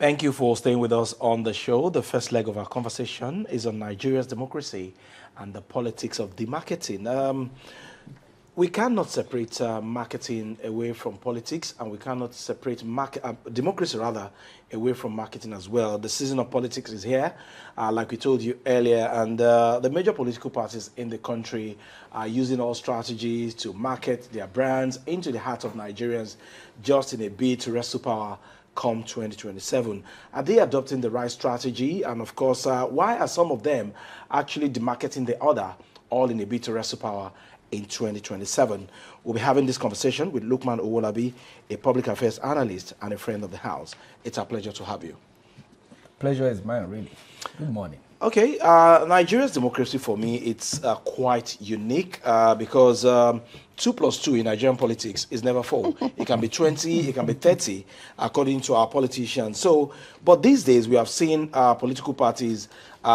Thank you for staying with us on the show. The first leg of our conversation is on Nigeria's democracy and the politics of demarketing. We cannot separate marketing away from politics, and we cannot separate democracy rather away from marketing as well. The season of politics is here, like we told you earlier, and the major political parties in the country are using all strategies to market their brands into the heart of Nigerians, just in a bid to wrestle power come 2027. Are they adopting the right strategy? And of course, why are some of them actually demarketing the other, all in a bid to wrestle power in 2027? We'll be having this conversation with Lukemon Owolabi, a public affairs analyst and a friend of the house. It's a pleasure to have you. Pleasure is mine, really. Good morning. Okay, Nigeria's democracy for me, it's quite unique because 2 plus 2 in Nigerian politics is never 4. It can be 20, it can be 30, according to our politicians. So, but these days we have seen political parties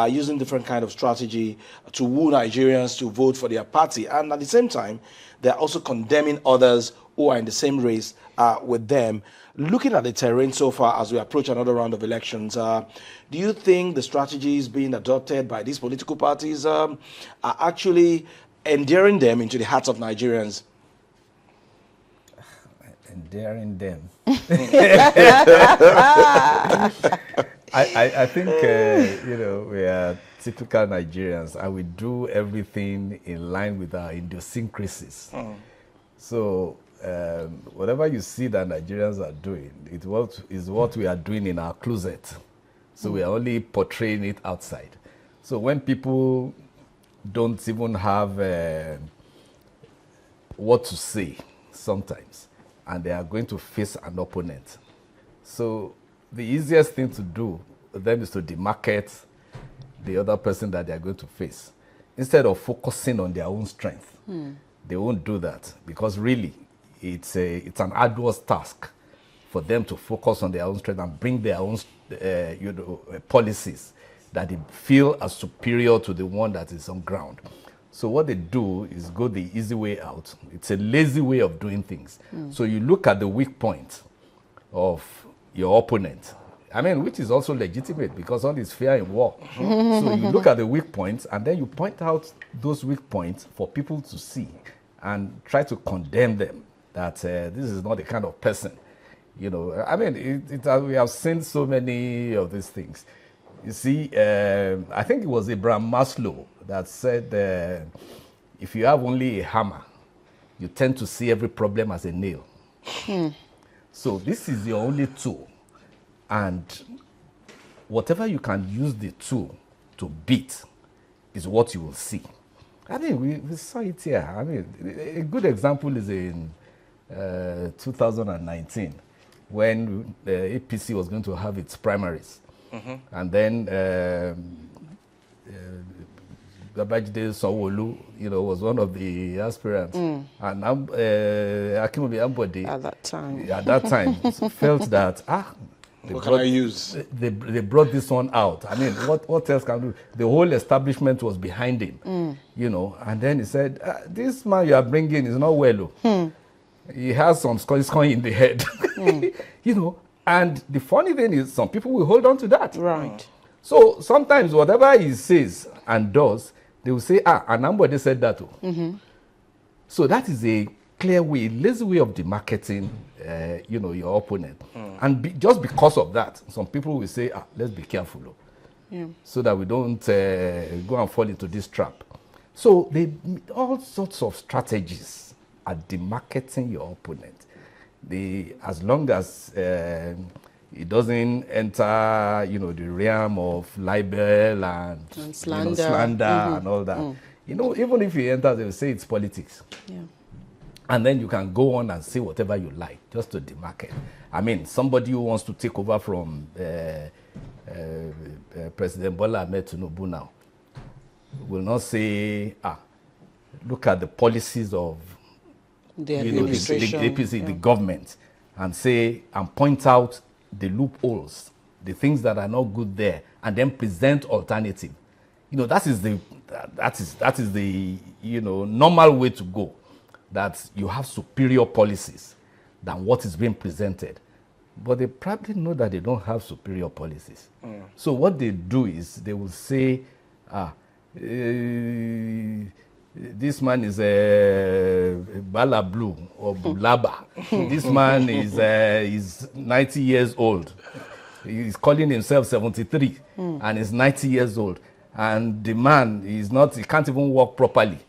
using different kind of strategy to woo Nigerians to vote for their party. And at the same time, they're also condemning others who are in the same race with them. Looking at the terrain so far as we approach another round of elections, do you think the strategies being adopted by these political parties are actually endearing them into the hearts of Nigerians? Endearing them. I think, we are typical Nigerians and we do everything in line with our idiosyncrasies. So whatever you see that Nigerians are doing, is what we are doing in our closet. So we are only portraying it outside. So when people don't even have what to say sometimes, and they are going to face an opponent. So the easiest thing to do then is to demarket the other person that they are going to face. Instead of focusing on their own strength, they won't do that because really it's an arduous task for them to focus on their own strength and bring their own policies that they feel are superior to the one that is on ground. So what they do is go the easy way out. It's a lazy way of doing things. So you look at the weak point of your opponent, which is also legitimate because all is fair in war. So you look at the weak points and then you point out those weak points for people to see and try to condemn them that this is not the kind of person. We have seen so many of these things. You see, I think it was Abraham Maslow that said, if you have only a hammer, you tend to see every problem as a nail. So this is your only tool. And whatever you can use the tool to beat is what you will see. I think we saw it here. A good example is in 2019 when the APC was going to have its primaries. And then Babajide Sanwo-Olu, was one of the aspirants. And Akinobi Ambode at that time felt that what can I use? They brought this one out. What else can I do? The whole establishment was behind him, And then he said, "This man you are bringing is not well. He has some scoring in the head, And the funny thing is, some people will hold on to that. Right. So sometimes whatever he says and does, they will say, Anambode said that. So that is a clear way, lazy way of demarketing, your opponent. And just because of that, some people will say, let's be careful, so that we don't go and fall into this trap. So all sorts of strategies are demarketing your opponent. As long as it doesn't enter, the realm of libel and slander and all that. Even if it enters, they will say it's politics. And then you can go on and say whatever you like, just to demarcate. Somebody who wants to take over from President Bola Ahmed Tinubu now will not say, look at the policies of the APC, the government, and point out the loopholes, the things that are not good there, and then present alternative. That is the normal way to go. That you have superior policies than what is being presented. but they probably know that they don't have superior policies. So what they do is they will say, this man is a Bala Blue or Bulaba. This man is 90 years old. He's calling himself 73 and is 90 years old. And the man is not, he can't even walk properly.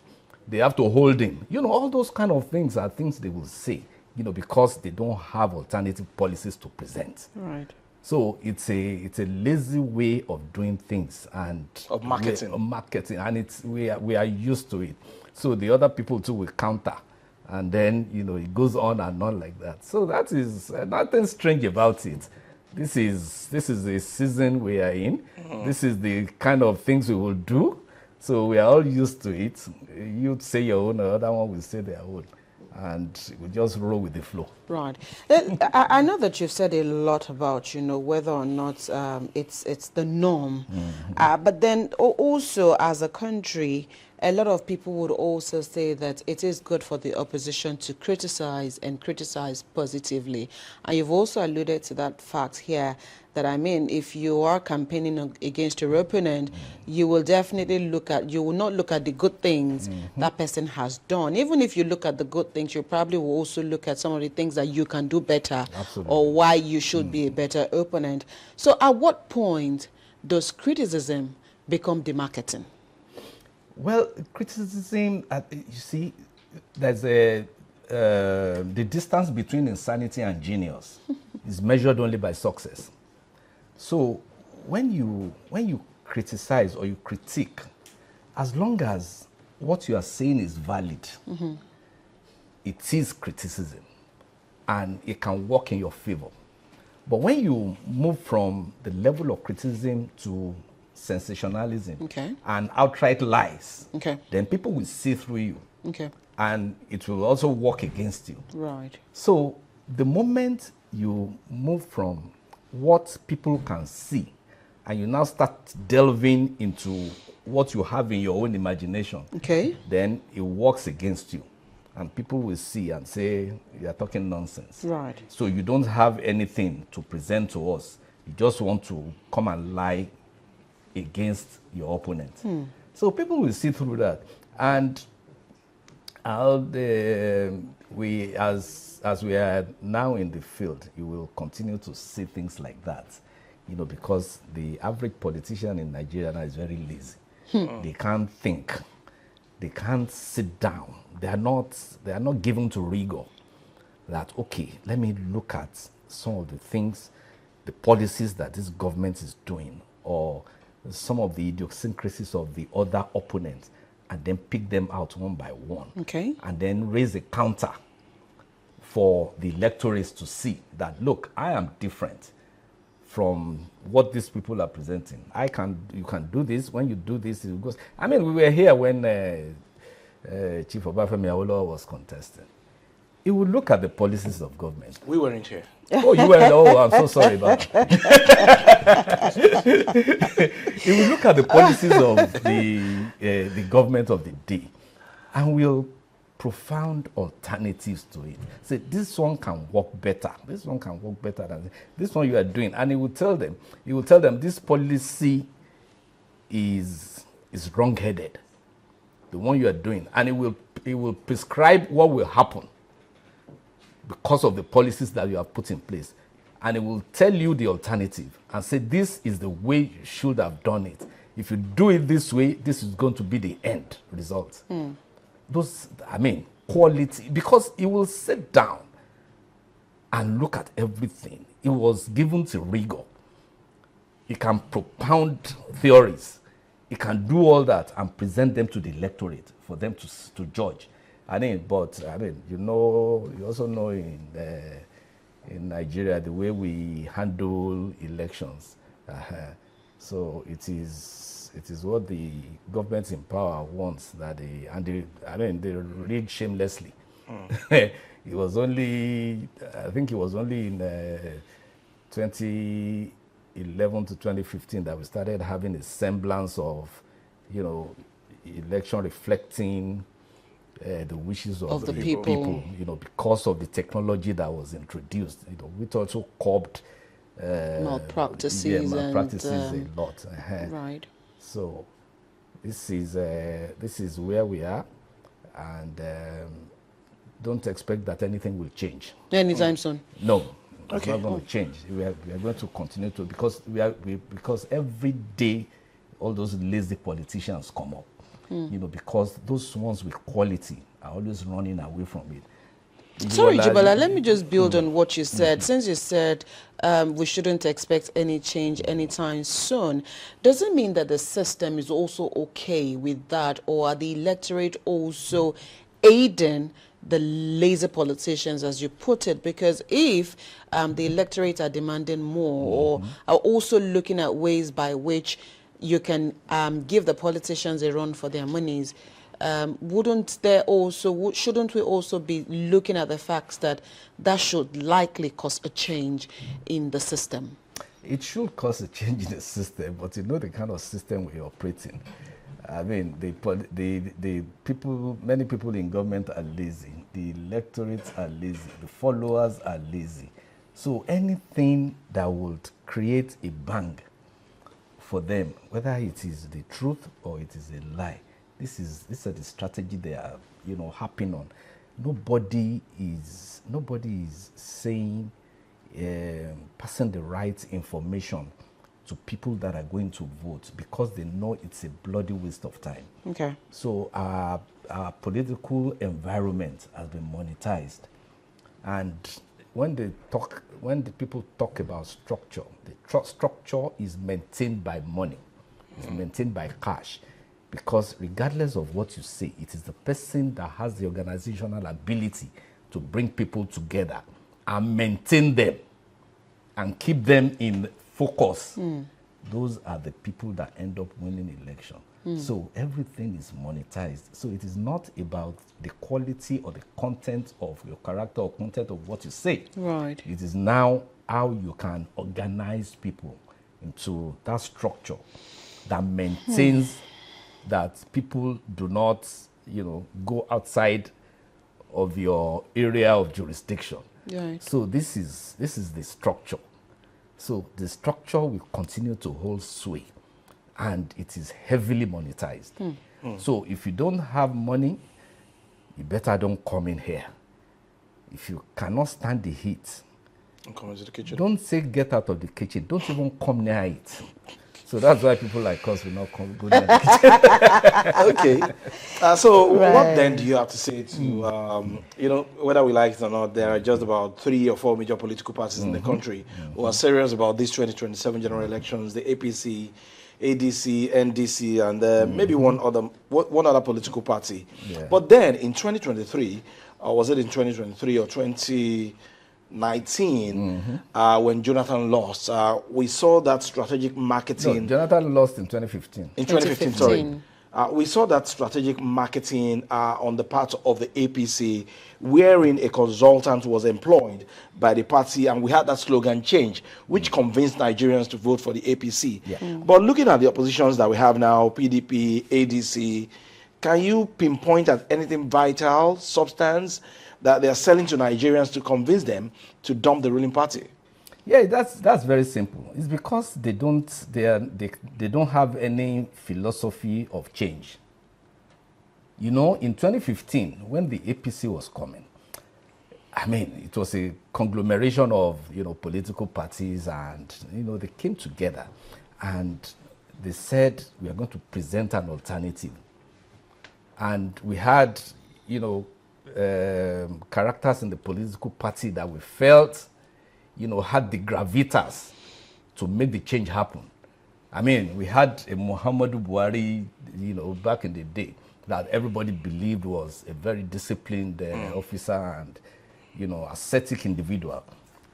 They have to hold him. You know, all those kind of things are things they will say, you know, because they don't have alternative policies to present. Right. So it's a lazy way of doing things and of marketing. And we are used to it. So the other people too will counter, and then you know it goes on and on like that. So that is nothing strange about it. This is the season we are in. This is the kind of things we will do. So we are all used to it. You say your own, the other one will say their own. And we just roll with the flow. Right. I know that you've said a lot about, you know, whether or not it's the norm. But then also as a country, a lot of people would also say that it is good for the opposition to criticize and criticize positively. And you've also alluded to that fact here that, I mean, if you are campaigning against your opponent, you will definitely you will not look at the good things that person has done. Even if you look at the good things, you probably will also look at some of the things that you can do better. Absolutely. Or why you should be a better opponent. So at what point does criticism become demarketing? Well, criticism, you see, there's the distance between insanity and genius is measured only by success. So when you criticize or you critique, as long as what you are saying is valid, it is criticism, and it can work in your favor. But when you move from the level of criticism to sensationalism and outright lies, then people will see through you. And it will also work against you. Right. So the moment you move from what people can see and you now start delving into what you have in your own imagination, then it works against you. And people will see and say, you're talking nonsense. Right. So you don't have anything to present to us. You just want to come and lie against your opponent. So people will see through that. And we, as we are now in the field, you will continue to see things like that, you know, because the average politician in Nigeria now is very lazy. They can't think. They can't sit down. They are not given to rigor. That, okay, let me look at some of the things, the policies that this government is doing, or some of the idiosyncrasies of the other opponents, and then pick them out one by one. And then raise a counter for the electorates to see that, look, I am different from what these people are presenting. You can do this. When you do this, it goes. I mean, we were here when Chief Obafemi Awolowo was contesting. He would look at the policies of government. We weren't here. Oh, you were. Oh, I'm so sorry about that. He will look at the policies of the government of the day, and will profound alternatives to it. Say, this one can work better. This one can work better than this one you are doing. And he will tell them. He will tell them this policy is wrong-headed. The one you are doing, and it will prescribe what will happen because of the policies that you have put in place. And it will tell you the alternative and say, this is the way you should have done it. If you do it this way, this is going to be the end result. Those, I mean, quality, because it will sit down and look at everything. It was given to rigor. It can propound theories. It can do all that and present them to the electorate for them to judge. You also know in Nigeria the way we handle elections. So it is what the government in power wants that they rig shamelessly. It was only, I think it was only in 2011 to 2015 that we started having a semblance of, you know, election reflecting the wishes of the the people. you know, because of the technology that was introduced, you know, which also curbed malpractices, malpractices and a lot. right. So this is where we are, and don't expect that anything will change Anytime soon. No, it's Okay. not going to change. We are going to continue to, because because every day all those lazy politicians come up, you know, because those ones with quality are always running away from it. Sorry, Jibala, let me just build on what you said. Since you said we shouldn't expect any change anytime soon, does it mean that the system is also okay with that, or are the electorate also aiding the lazy politicians, as you put it? Because if the electorate are demanding more, or are also looking at ways by which you can give the politicians a run for their monies, shouldn't we also be looking at the facts that that should likely cause a change in the system? It should cause a change in the system, but you know the kind of system we operate in. I mean, the people, many people in government are lazy. The electorates are lazy. The followers are lazy. So anything that would create a bang for them, whether it is the truth or it is a lie, this is the strategy they are, you know, harping on. Nobody is saying, passing the right information to people that are going to vote, because they know it's a bloody waste of time. Okay. So our political environment has been monetized, and when the people talk about structure, the structure is maintained by money, it's maintained by cash, because regardless of what you say, it is the person that has the organizational ability to bring people together and maintain them and keep them in focus. Those are the people that end up winning election. So everything is monetized. So it is not about the quality or the content of your character or content of what you say. Right. It is now how you can organize people into that structure that maintains that people do not, you know, go outside of your area of jurisdiction. Right. So this is the structure. So the structure will continue to hold sway, and it is heavily monetized. So if you don't have money, you better don't come in here. If you cannot stand the heat, Come into the kitchen. don't say get out of the kitchen. Don't even come near it. So that's why people like us will not go near the kitchen. Okay. So what Right. then do you have to say to, you know, whether we like it or not, there are just about 3 or 4 major political parties in the country who are serious about these 2027 general elections, the APC, ADC, NDC, and maybe one other political party. Yeah. But then in 2023, or was it in 2023 or 2019, when Jonathan lost, we saw that strategic No, marketing. Jonathan lost in 2015. In 2015, sorry. We saw that strategic marketing on the part of the APC, wherein a consultant was employed by the party, and we had that slogan change, which convinced Nigerians to vote for the APC. Yeah. But looking at the oppositions that we have now, PDP, ADC, can you pinpoint at anything vital, substance, that they are selling to Nigerians to convince them to dump the ruling party? Yeah, that's very simple. It's because they don't have any philosophy of change. You know, in 2015, when the APC was coming, I mean, it was a conglomeration of, you know, political parties, and, you know, they came together and they said, we are going to present an alternative. And we had, you know, characters in the political party that we felt, you know, had the gravitas to make the change happen. I mean, we had a Muhammadu Buhari, you know, back in the day, that everybody believed was a very disciplined officer and, you know, ascetic individual.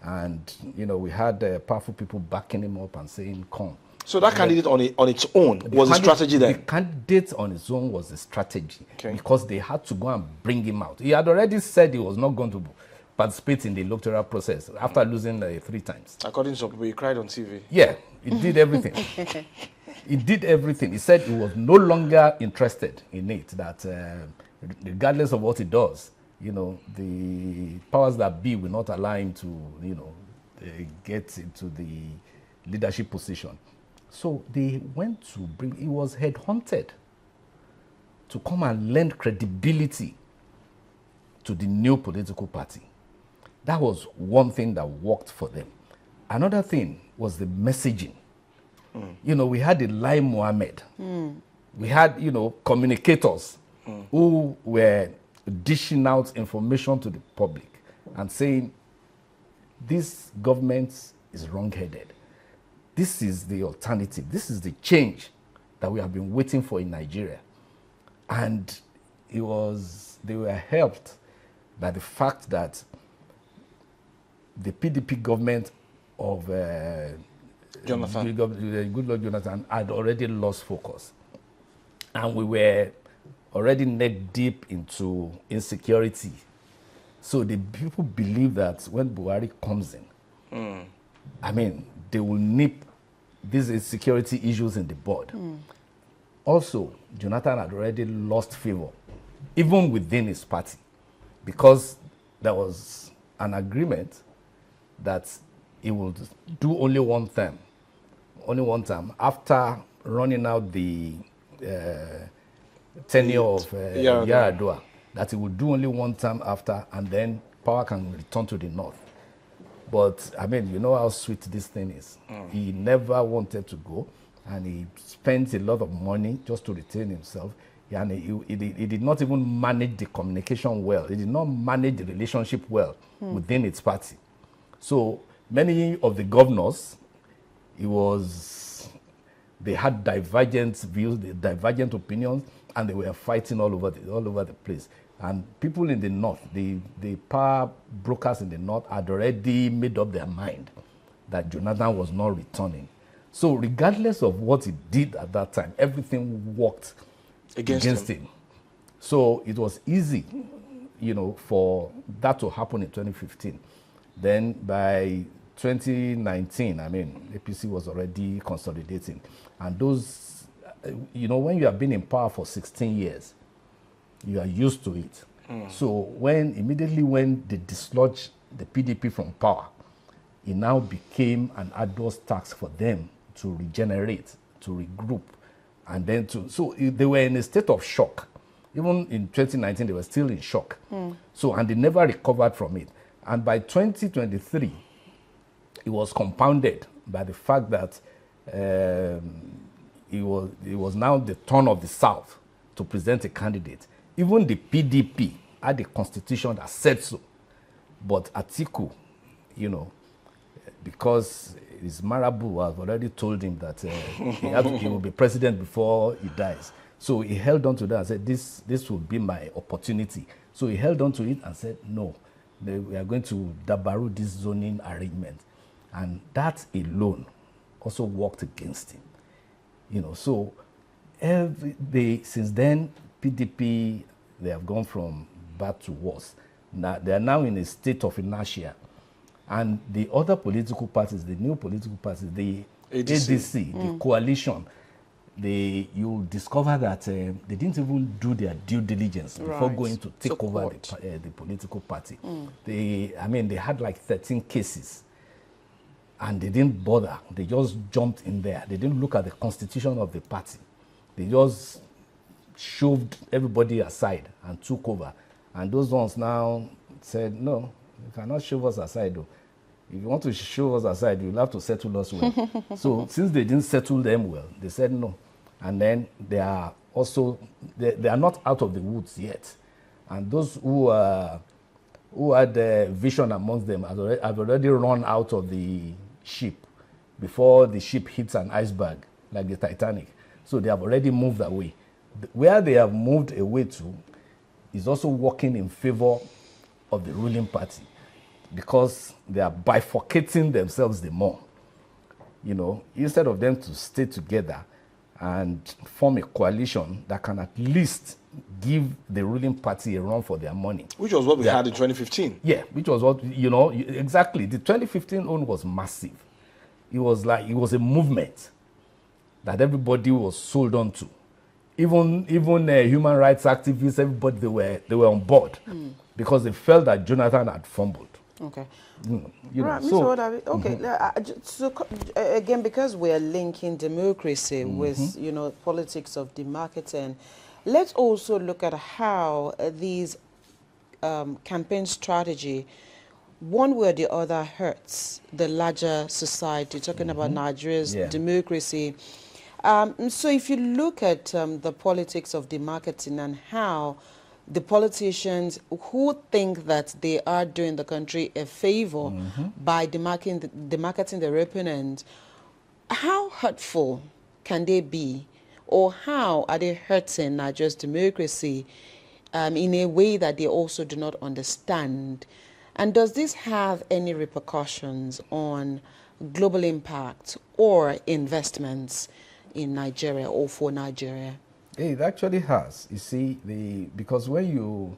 And, you know, we had powerful people backing him up and saying, come. So that candidate on its own was a strategy The then? candidate on its own was a strategy, Okay. because they had to go and bring him out. He had already said he was not going to participate in the electoral process after losing 3 times. According to some people, he cried on TV. Yeah, he did everything. He did everything. He said he was no longer interested in it, that regardless of what he does, the powers that be will not allow him to, get into the leadership position. So they went to bring, he was headhunted to come and lend credibility to the new political party. That was one thing that worked for them. Another thing was the messaging. We had the Lai Mohammed. We had, communicators who were dishing out information to the public and saying, this government is wrong-headed. This is the alternative. This is the change that we have been waiting for in Nigeria. And they were helped by the fact that the PDP government of Goodluck Jonathan had already lost focus. And we were already neck deep into insecurity. So the people believe that when Buhari comes in, they will nip these insecurity issues in the bud. Also, Jonathan had already lost favor, even within his party, because there was an agreement that he would do only one term after running out the tenure of Yar'Adua, that he would do only one term after, and then power can return to the north. But, you know how sweet this thing is. He never wanted to go, and he spent a lot of money just to retain himself. And he did not even manage the communication well. He did not manage the relationship well within its party. So many of the governors, they had divergent views, divergent opinions, and they were fighting all over the place. And people in the north, the power brokers in the north had already made up their mind that Jonathan was not returning. So regardless of what he did at that time, everything worked against him. So it was easy, for that to happen in 2015. Then by 2019, APC was already consolidating. And those, when you have been in power for 16 years, you are used to it. So immediately when they dislodged the PDP from power, it now became an arduous task for them to regenerate, to regroup, and then so they were in a state of shock. Even in 2019, they were still in shock. So, and they never recovered from it. And by 2023, it was compounded by the fact that it was now the turn of the South to present a candidate. Even the PDP had a constitution that said so. But Atiku, because his Marabu have already told him that he will be president before he dies. So he held on to that and said, this will be my opportunity. So he held on to it and said, no, we are going to dabaru this zoning arrangement. And that alone also worked against him. So since then, PDP, they have gone from bad to worse. Now, they are now in a state of inertia. And the other political parties, the new political parties, the ADC, the coalition, you'll discover that they didn't even do their due diligence before going to take over the political party. They had like 13 cases, and they didn't bother. They just jumped in there. They didn't look at the constitution of the party. They just shoved everybody aside and took over. And those ones now said, no, you cannot shove us aside, though. If you want to shove us aside, you'll have to settle us well. So since they didn't settle them well, they said no. And then they are also, they are not out of the woods yet. And those who had vision amongst them have already run out of the ship before the ship hits an iceberg, like the Titanic. So they have already moved away. Where they have moved away to is also working in favor of the ruling party, because they are bifurcating themselves the more. Instead of them to stay together and form a coalition that can at least give the ruling party a run for their money. Which was what we had in 2015. Yeah, which was what, exactly. The 2015 one was massive. It was a movement that everybody was sold on to. even human rights activists, everybody, they were on board because they felt that Jonathan had fumbled. Okay. You Right, know, Mr. so Owolabi, okay. So again, because we are linking democracy with politics of demarketing, let's also look at how these campaign strategy, one way or the other, hurts the larger society. Talking about Nigeria's democracy. So if you look at the politics of demarketing and how the politicians who think that they are doing the country a favor by demarketing their opponent, how hurtful can they be, or how are they hurting Nigeria's democracy in a way that they also do not understand? And does this have any repercussions on global impact or investments in Nigeria or for Nigeria? it actually has. You see, because when you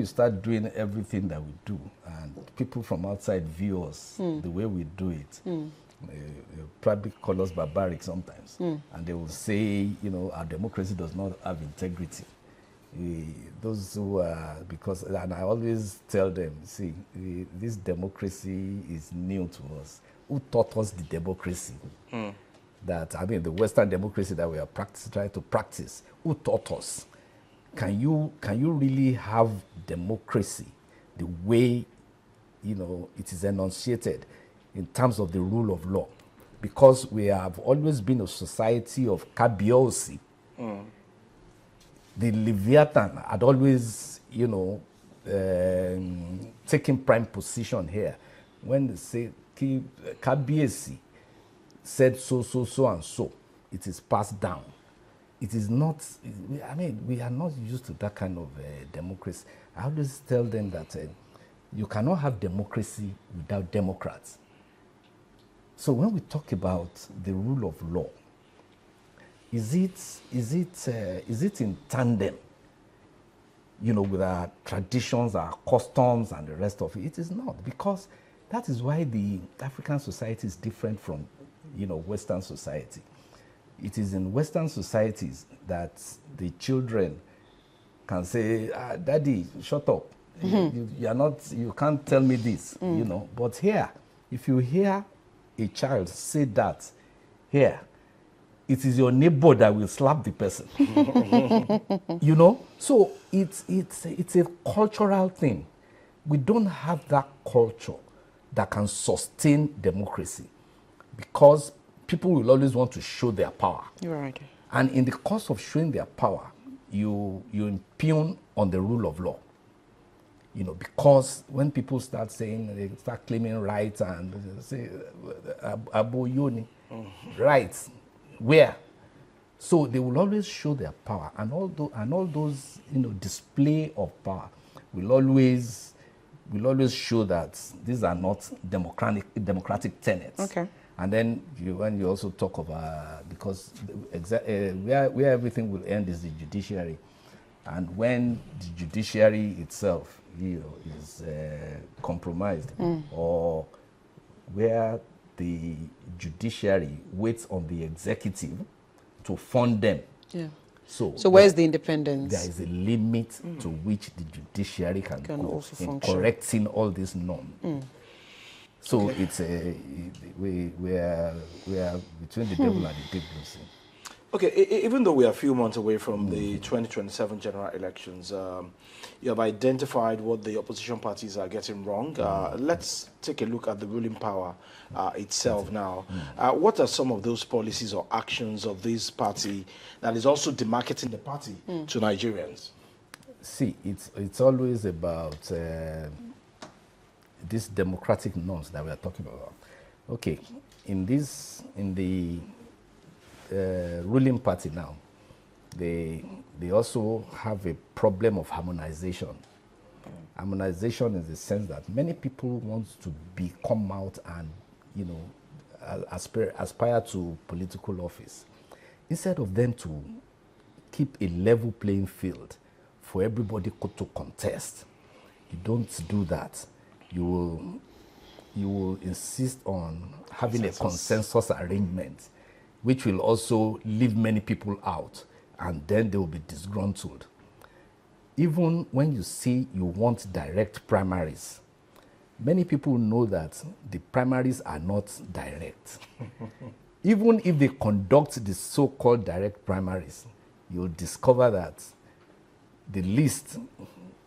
start doing everything that we do, and people from outside view us the way we do it, they probably call us barbaric sometimes, and they will say, our democracy does not have integrity. Those who are, and I always tell them, see, this democracy is new to us. Who taught us the democracy? The Western democracy that we are trying to practice, who taught us? Can you really have democracy the way it is enunciated in terms of the rule of law? Because we have always been a society of kabiosi. The Leviathan had always taken prime position here. When they say kabiesi said so and so, it is passed down. It is not, we are not used to that kind of democracy. I always tell them that you cannot have democracy without democrats. So when we talk about the rule of law, is it in tandem, with our traditions, our customs, and the rest of it? It is not, because that is why the African society is different from Western society. It is in Western societies that the children can say, Daddy, shut up. You can't tell me this, But here, if you hear a child say that here, it is your neighbor that will slap the person. So it's a cultural thing. We don't have that culture that can sustain democracy, because people will always want to show their power. Right. And in the course of showing their power, you impugn on the rule of law. Because when people start saying, they start claiming rights and they say, Abu Yoni, rights, where? So they will always show their power, and all those display of power will always show that these are not democratic tenets. Okay. And then when you also talk about, because where everything will end is the judiciary, and when the judiciary itself is compromised, or where the judiciary waits on the executive to fund them. Yeah. So where's the independence? There is a limit to which the judiciary can go also in function. correcting all these norms. So it's we are between the devil and the big blue sea. Okay, even though we are a few months away from the 2027 general elections, you have identified what the opposition parties are getting wrong. Let's take a look at the ruling power itself now. What are some of those policies or actions of this party that is also demarketing the party to Nigerians? See, it's always about these democratic norms that we are talking about. Okay, in the ruling party now, they also have a problem of harmonization. Harmonization in the sense that many people want to come out and aspire to political office, instead of them to keep a level playing field for everybody to contest. You don't do that. You will insist on having a consensus arrangement, which will also leave many people out, and then they will be disgruntled. Even when you say you want direct primaries, many people know that the primaries are not direct. Even if they conduct the so-called direct primaries, you'll discover that the list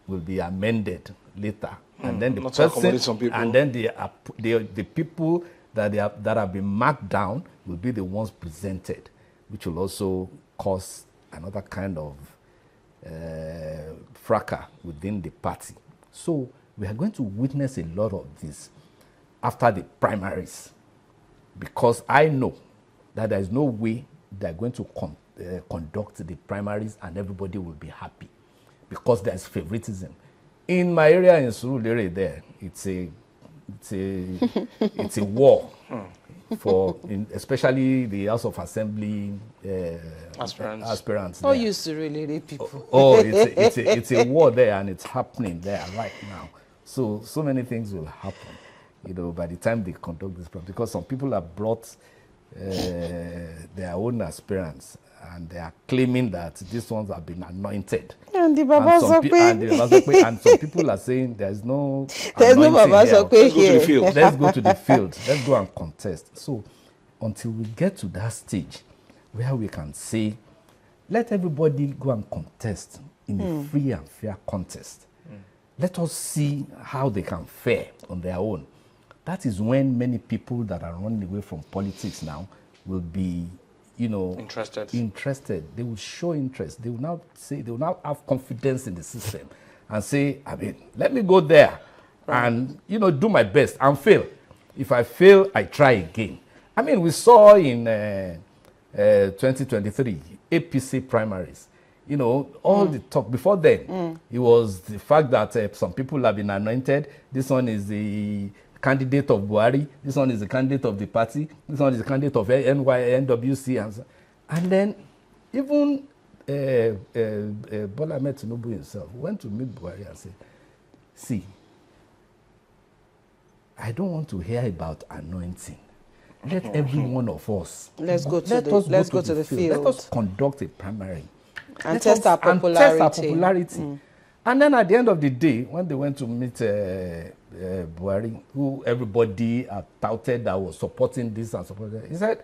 will be amended later, and then the person, and then the people that have been marked down will be the ones presented, which will also cause another kind of fracas within the party. So we are going to witness a lot of this after the primaries, because I know that there is no way they're going to conduct the primaries and everybody will be happy, because there's favoritism. In my area in Surulere, there it's a war for especially the House of Assembly aspirants. Oh, you Surulere people. It's a war there, and it's happening there right now. So many things will happen, by the time they conduct this program, because some people have brought their own aspirants, and they are claiming that these ones have been anointed. And some people are saying there's no Baba Sokwe here. Let's go to the field. Let's go and contest. So until we get to that stage where we can say, let everybody go and contest in a free and fair contest. Let us see how they can fare on their own. That is when many people that are running away from politics now will be, interested. They will show interest. They will now have confidence in the system and say, let me go there and, do my best and fail. If I fail, I try again. We saw in 2023, APC primaries, all the talk before then, it was the fact that some people have been anointed. This one is the candidate of Buhari, this one is the candidate of the party, this one is the candidate of NWC, and then even Bola Ahmed Tinubu himself went to meet Buhari and said, see, I don't want to hear about anointing. Let every one of us let's go to the field. Let us conduct a primary and test our popularity. And then at the end of the day, when they went to meet Buhari, who everybody had touted that was supporting this and supporting that, he said,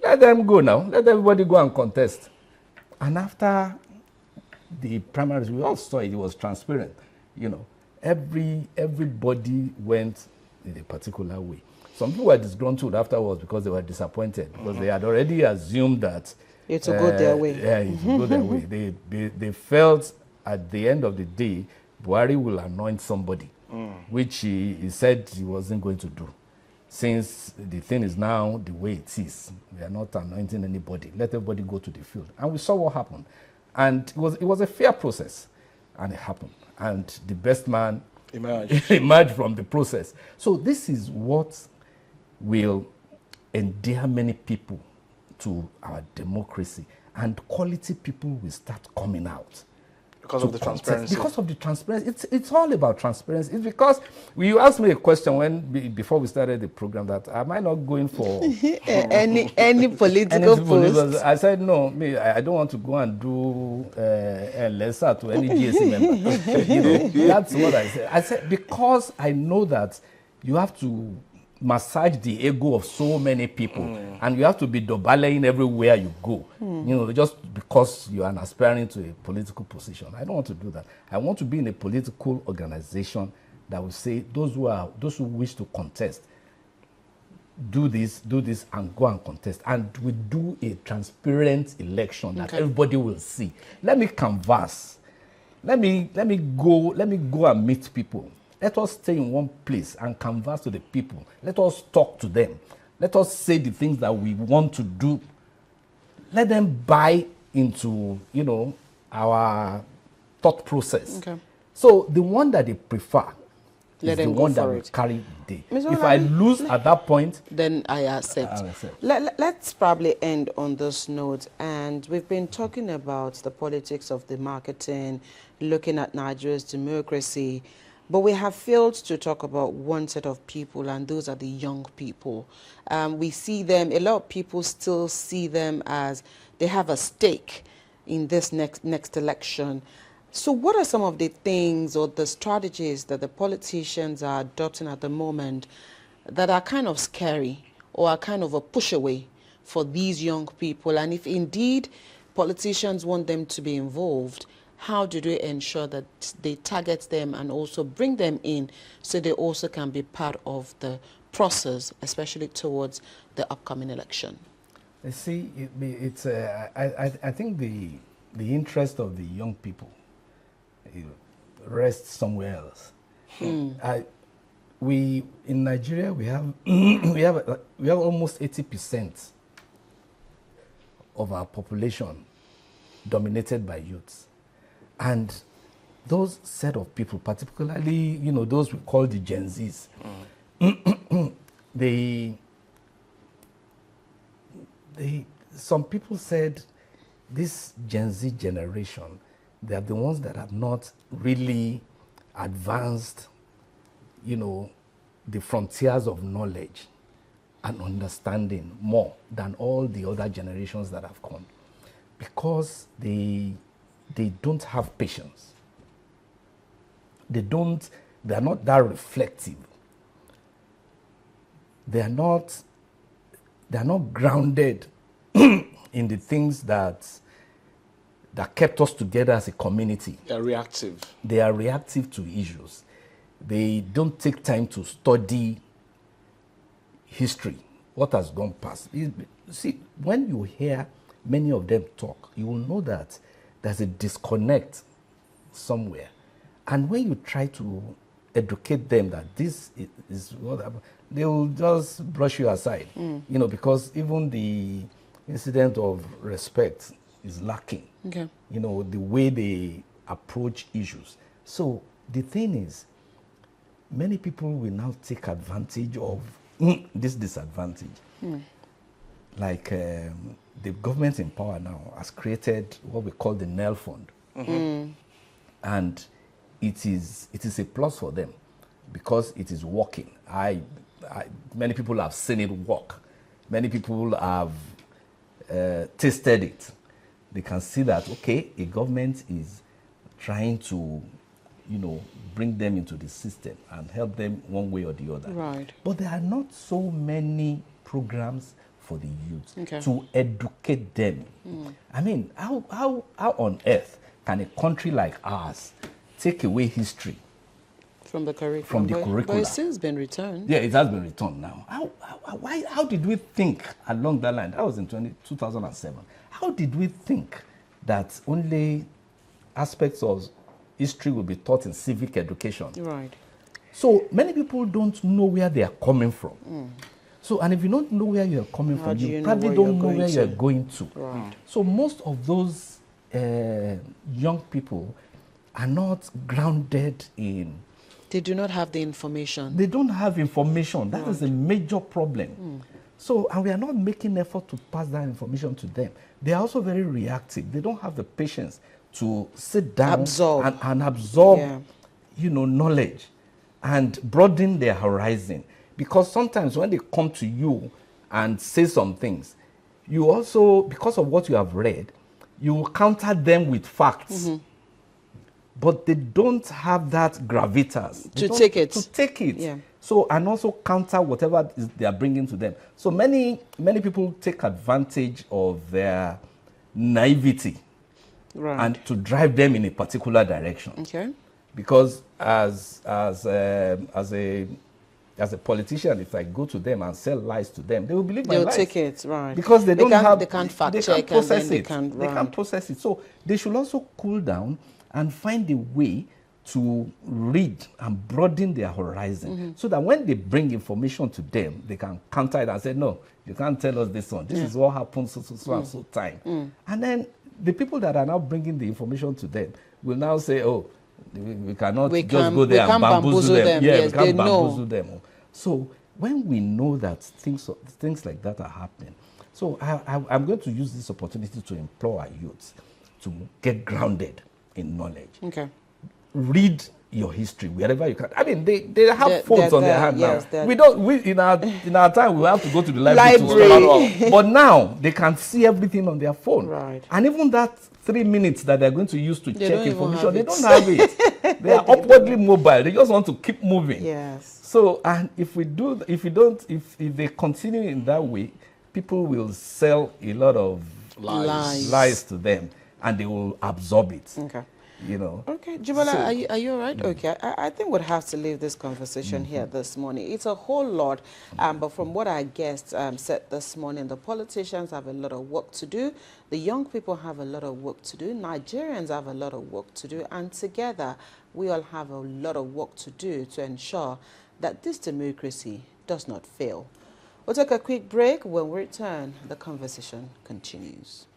let them go now. Let everybody go and contest. And after the primaries, we all saw it was transparent. Everybody went in a particular way. Some people were disgruntled afterwards because they were disappointed, because they had already assumed that it will go their way. Yeah, it will go their way. They felt at the end of the day, Buhari will anoint somebody, which he said he wasn't going to do. Since the thing is now the way it is, we are not anointing anybody. Let everybody go to the field. And we saw what happened. And it was a fair process, and it happened. And the best man emerged from the process. So this is what will endear many people to our democracy, and quality people will start coming out. Because of the transparency. Because of the transparency. It's all about transparency. It's because you asked me a question before we started the program that am I not going for any political post? I said no. I don't want to go and do a lesser to any GSC member. That's what I said. I said because I know that you have to massage the ego of so many people, and you have to be doubling everywhere you go, just because you are aspiring to a political position. I don't want to do that. I want to be in a political organization that will say those who wish to contest, do this and go and contest, and we do a transparent election that everybody will see. Let me canvass. Let me go and meet people. Let us stay in one place and canvass to the people. Let us talk to them. Let us say the things that we want to do. Let them buy into, our thought process. Okay. So the one that they prefer is the one that will carry the day. If I lose at that point, then I accept. Let's probably end on this note. And we've been talking about the politics of the marketing, looking at Nigeria's democracy. But we have failed to talk about one set of people, and those are the young people. We see them, a lot of people still see them as they have a stake in this next election. So what are some of the things or the strategies that the politicians are adopting at the moment that are kind of scary or are kind of a push away for these young people? And if indeed politicians want them to be involved, how do they ensure that they target them and also bring them in so they also can be part of the process, especially towards the upcoming election? You see, I think the interest of the young people rests somewhere else. We in Nigeria we have we have almost 80% of our population dominated by youths, and those set of people, particularly those we call the Gen Zs, some people said this Gen Z generation, they are the ones that have not really advanced, the frontiers of knowledge and understanding more than all the other generations that have come, because they don't have patience. They are not that reflective. They are not grounded in the things that kept us together as a community. They're reactive. They are reactive to issues. They don't take time to study history, what has gone past. See, when you hear many of them talk, you will know that there's a disconnect somewhere. And when you try to educate them that this is what happened, they will just brush you aside, because even the incident of respect is lacking. Okay. The way they approach issues. So the thing is, many people will now take advantage of this disadvantage. Like the government in power now has created what we call the NEL fund. And it is a plus for them because it is working. Many people have seen it work. Many people have tasted it. They can see that, okay, a government is trying to, bring them into the system and help them one way or the other. Right. But there are not so many programs for the youth to educate them. I mean, how on earth can a country like ours take away history from the curriculum? But it's since been returned. Yeah, it has been returned now. How did we think along that line? That was in 2007. How did we think that only aspects of history will be taught in civic education? Right. So many people don't know where they are coming from. So, and if you don't know where you are coming from, you probably don't know where you are going to. Right. So most of those young people are not grounded in. They do not have the information. They don't have information. That is a major problem. So, and we are not making effort to pass that information to them. They are also very reactive. They don't have the patience to sit down and absorb, knowledge and broaden their horizon. Because sometimes when they come to you and say some things, you also, because of what you have read, you counter them with facts. But they don't have that gravitas. To take it. Yeah. So, and also counter whatever they are bringing to them. So many people take advantage of their naivety and to drive them in a particular direction. Okay. Because as a politician, if I go to them and sell lies to them, they will believe my lies. They'll take it, right. Because they can't fact check, can't process and then they can't process it. So they should also cool down and find a way to read and broaden their horizon, so that when they bring information to them, they can counter it and say, no, you can't tell us this one. This is what happened so and so time. And then the people that are now bringing the information to them will now say, oh, we cannot go there and bamboozle them. Yeah, we can't bamboozle them. So when we know that things like that are happening, so I'm going to use this opportunity to implore our youths to get grounded in knowledge. Okay. Read your history wherever you can. I mean, they have phones on their hand yes, now. We in our time we have to go to the library. To but now they can see everything on their phone. Right. And even that 3 minutes that they're going to use to check information, they don't have it. They are upwardly mobile. They just want to keep moving. Yes. So, and if they continue in that way, people will sell a lot of lies to them, and they will absorb it. Okay. You know. Okay, Jibola, are you all right? Okay, I think we'd have to leave this conversation here this morning. It's a whole lot, but from what our guests said this morning, the politicians have a lot of work to do, the young people have a lot of work to do, Nigerians have a lot of work to do, and together we all have a lot of work to do to ensure that this democracy does not fail. We'll take a quick break. When we return, the conversation continues.